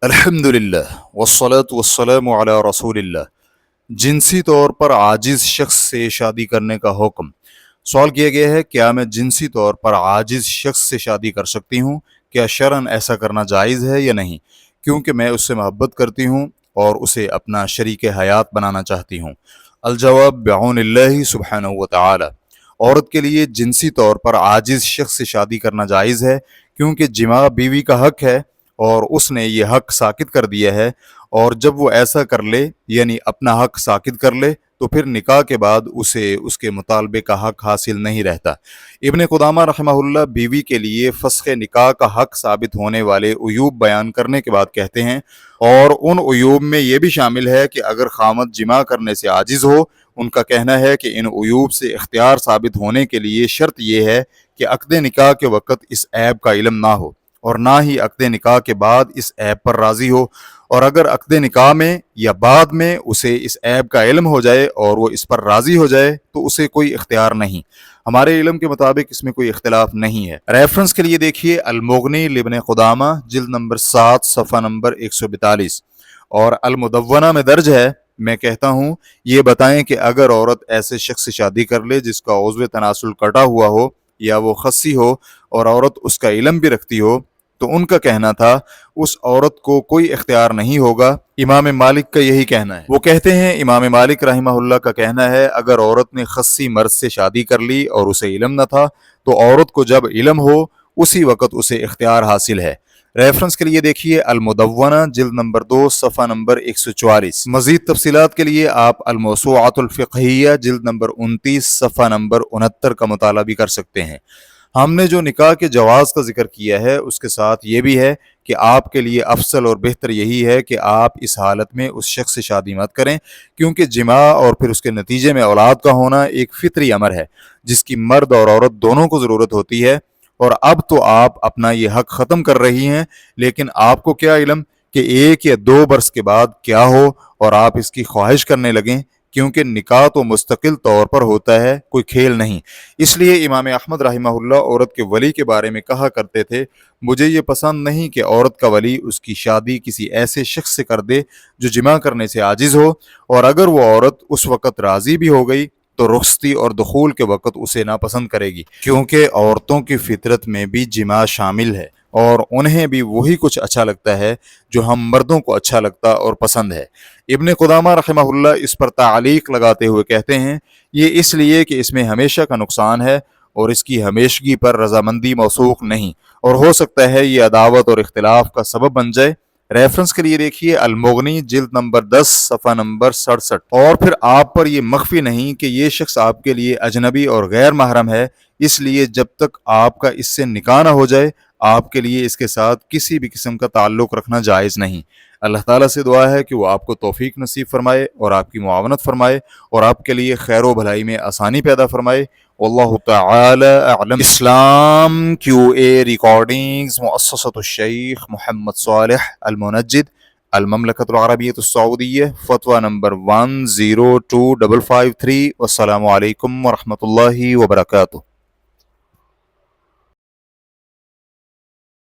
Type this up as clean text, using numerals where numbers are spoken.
الحمدللہ والصلاة والسلام علی رسول اللہ۔ جنسی طور پر عاجز شخص سے شادی کرنے کا حکم۔ سوال کیا گیا ہے، کیا میں جنسی طور پر عاجز شخص سے شادی کر سکتی ہوں؟ کیا شرعاً ایسا کرنا جائز ہے یا نہیں؟ کیونکہ میں اس سے محبت کرتی ہوں اور اسے اپنا شریک حیات بنانا چاہتی ہوں۔ الجواب بعون اللہ سبحانہ وتعالی۔ عورت کے لیے جنسی طور پر عاجز شخص سے شادی کرنا جائز ہے، کیونکہ جماع بیوی کا حق ہے اور اس نے یہ حق ساقط کر دیا ہے، اور جب وہ ایسا کر لے یعنی اپنا حق ساقط کر لے تو پھر نکاح کے بعد اسے اس کے مطالبے کا حق حاصل نہیں رہتا۔ ابن قدامہ رحمہ اللہ بیوی کے لیے فسخ نکاح کا حق ثابت ہونے والے عیوب بیان کرنے کے بعد کہتے ہیں، اور ان عیوب میں یہ بھی شامل ہے کہ اگر خامد جماع کرنے سے عاجز ہو، ان کا کہنا ہے کہ ان عیوب سے اختیار ثابت ہونے کے لیے شرط یہ ہے کہ عقد نکاح کے وقت اس عیب کا علم نہ ہو، اور نہ ہی عقد نکاح کے بعد اس عیب پر راضی ہو، اور اگر عقد نکاح میں یا بعد میں اسے اس عیب کا علم ہو جائے اور وہ اس پر راضی ہو جائے تو اسے کوئی اختیار نہیں۔ ہمارے علم کے مطابق اس میں کوئی اختلاف نہیں ہے۔ ریفرنس کے لیے دیکھیے المغنی لابن قدامہ جلد نمبر 7 صفحہ نمبر 142، اور المدونہ میں درج ہے۔ میں کہتا ہوں، یہ بتائیں کہ اگر عورت ایسے شخص سے شادی کر لے جس کا عضو تناسل کٹا ہوا ہو یا وہ خصی ہو اور عورت اس کا علم بھی رکھتی ہو، تو ان کا کہنا تھا اس عورت کو کوئی اختیار نہیں ہوگا۔ امام مالک کا یہی کہنا ہے۔ وہ کہتے ہیں، امام مالک رحمہ اللہ کا کہنا ہے، اگر عورت نے خصی مرد سے شادی کر لی اور اسے علم نہ تھا تو عورت کو جب علم ہو اسی وقت اسے اختیار حاصل ہے۔ ریفرنس کے لیے دیکھیے المدونہ جلد نمبر 2 صفحہ نمبر 144۔ مزید تفصیلات کے لیے آپ الموسوعۃ الفقہیہ جلد نمبر 29 صفحہ نمبر 69 کا مطالعہ بھی کر سکتے ہیں۔ ہم نے جو نکاح کے جواز کا ذکر کیا ہے اس کے ساتھ یہ بھی ہے کہ آپ کے لیے افضل اور بہتر یہی ہے کہ آپ اس حالت میں اس شخص سے شادی مت کریں، کیونکہ جماع اور پھر اس کے نتیجے میں اولاد کا ہونا ایک فطری امر ہے جس کی مرد اور عورت دونوں کو ضرورت ہوتی ہے، اور اب تو آپ اپنا یہ حق ختم کر رہی ہیں، لیکن آپ کو کیا علم کہ 1 یا 2 برس کے بعد کیا ہو اور آپ اس کی خواہش کرنے لگیں، کیونکہ نکاح تو مستقل طور پر ہوتا ہے، کوئی کھیل نہیں۔ اس لیے امام احمد رحمہ اللہ عورت کے ولی کے بارے میں کہا کرتے تھے، مجھے یہ پسند نہیں کہ عورت کا ولی اس کی شادی کسی ایسے شخص سے کر دے جو جماع کرنے سے عاجز ہو، اور اگر وہ عورت اس وقت راضی بھی ہو گئی تو رخصتی اور دخول کے وقت اسے ناپسند کرے گی، کیونکہ عورتوں کی فطرت میں بھی جماع شامل ہے اور انہیں بھی وہی کچھ اچھا لگتا ہے جو ہم مردوں کو اچھا لگتا اور پسند ہے۔ ابن قدامہ رحمہ اللہ اس پر تعلیق لگاتے ہوئے کہتے ہیں، یہ اس لیے کہ اس میں ہمیشہ کا نقصان ہے اور اس کی ہمیشگی پر رضامندی موثوق نہیں، اور ہو سکتا ہے یہ عداوت اور اختلاف کا سبب بن جائے۔ ریفرنس کے لیے دیکھیے المغنی جلد نمبر 10 صفحہ نمبر 67۔ اور پھر آپ پر یہ مخفی نہیں کہ یہ شخص آپ کے لیے اجنبی اور غیر محرم ہے، اس لیے جب تک آپ کا اس سے نکاح نہ ہو جائے آپ کے لیے اس کے ساتھ کسی بھی قسم کا تعلق رکھنا جائز نہیں۔ اللہ تعالیٰ سے دعا ہے کہ وہ آپ کو توفیق نصیب فرمائے اور آپ کی معاونت فرمائے اور آپ کے لیے خیر و بھلائی میں آسانی پیدا فرمائے۔ واللہ تعالی اعلم۔ اسلام کیو اے ریکارڈنگز، مؤسسۃ الشیخ محمد صالح المنجد، المملکۃ العربیۃ السعودیہ، فتویٰ نمبر 102553۔ والسلام علیکم ورحمۃ اللہ وبرکاتہ۔